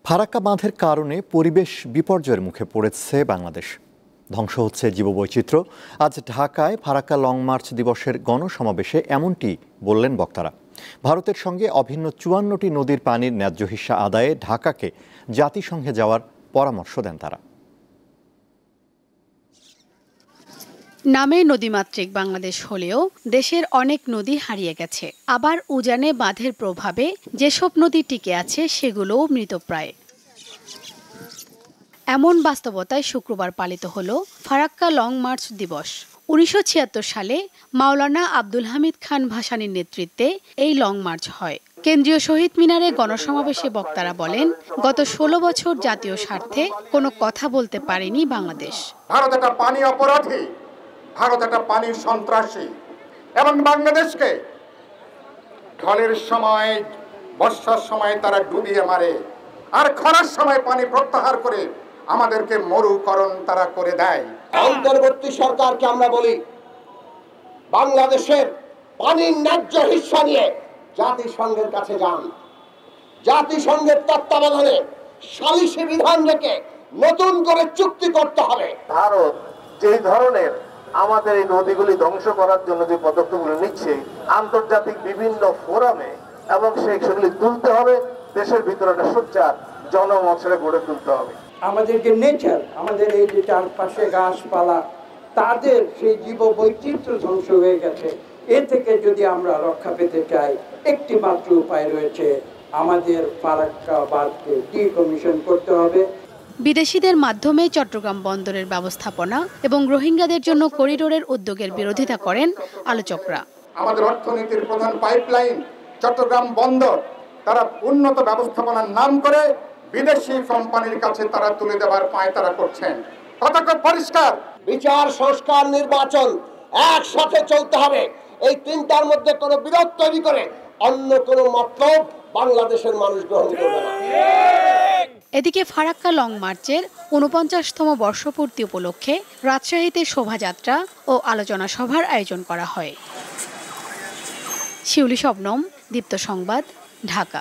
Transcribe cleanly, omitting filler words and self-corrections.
ফারাক্কা বাঁধের কারণে পরিবেশ বিপর্যয়ের মুখে পড়েছে বাংলাদেশ। ধ্বংস হচ্ছে জীববৈচিত্র্য। আজ ঢাকায় ফারাক্কা লং মার্চ দিবসের গণসমাবেশে এমনটি বললেন বক্তারা। ভারতের সঙ্গে অভিন্ন ৫৪টি নদীর পানির ন্যায্য হিস্যা আদায়ে ঢাকাকে জাতিসংঘে যাওয়ার পরামর্শ দেন তারা। নামে নদীমাতৃক বাংলাদেশ হলেও দেশের অনেক নদী হারিয়ে গেছে। আবার উজানে বাঁধের প্রভাবে যেসব নদী টিকে আছে সেগুলোও মৃতপ্রায়। এমন বাস্তবতায় শুক্রবার পালিত হলো ফারাক্কা লং মার্চ দিবস। ১৯৭৬ সালে মাওলানা আব্দুল হামিদ খান ভাসানীর নেতৃত্বে এই লং মার্চ হয়। কেন্দ্রীয় শহীদ মিনারে গণসমাবেশে বক্তারা বলেন, গত ১৬ বছর জাতীয় স্বার্থে কোনো কথা বলতে পারেনি বাংলাদেশ। ভারত একটা পানি অপরাধী, ভারত একটা পানির সন্ত্রাসী এবং বাংলাদেশকে ঢলের সময়, বর্ষার সময় তারা ডুবিয়ে মারে, আর খরার সময় পানি প্রত্যাহার করে আমাদেরকে মরুকরণ তারা করে দেয়। অন্তর্বর্তী সরকারকে আমরা বলি, বাংলাদেশের পানির ন্যায্য হিস্যা নিয়ে জাতিসংঘের কাছে যান। জাতিসংঘের তত্ত্বাবধানে সালিসি বিধান রেখে নতুন করে চুক্তি করতে হবে। ভারত যে ধরনের আমাদের এই নদীগুলি ধ্বংস করার জন্য যে পদক্ষেপগুলো নিচ্ছে, আন্তর্জাতিক বিভিন্ন ফোরামে এবং সেগুলি তুলতে হবে। দেশের ভিতরে একটা সোচ্চার জনমত গড়ে তুলতে হবে। আমাদের যে নেচার, আমাদের এই যে চারপাশে গাছপালা, তাদের সেই জীব বৈচিত্র্য ধ্বংস হয়ে গেছে। এ থেকে যদি আমরা রক্ষা পেতে চাই, একটি মাত্র উপায় রয়েছে, আমাদের ফারাক্কা বাঁধকে ডিকমিশন করতে হবে। বিদেশিদের মাধ্যমে চট্টগ্রাম বন্দরের ব্যবস্থাপনা এবং রোহিঙ্গাদের জন্য করিডোরের উদ্যোগের বিরোধিতা করেন আলোচকরা। আমাদের অর্থনীতির প্রধান পাইপলাইন চট্টগ্রাম বন্দর তারা উন্নত ব্যবস্থাপনার নাম করে বিদেশি কোম্পানির কাছে তারা তুলে দেওয়ার পায়তারা করছেন। কতটা পরিষ্কার, বিচার, সংস্কার, নির্বাচন একসাথে চলতে হবে। এই তিনটার মধ্যে কোনো বিরোধ তৈরি করে অন্য কোনো মতলব বাংলাদেশের মানুষ গ্রহণ করবে না। এদিকে ফারাক্কা লং মার্চের ৪৯তম বর্ষপূর্তি উপলক্ষে রাজশাহীতে শোভাযাত্রা ও আলোচনা সভার আয়োজন করা হয়। শিউলি শবনম, দীপ্ত সংবাদ, ঢাকা।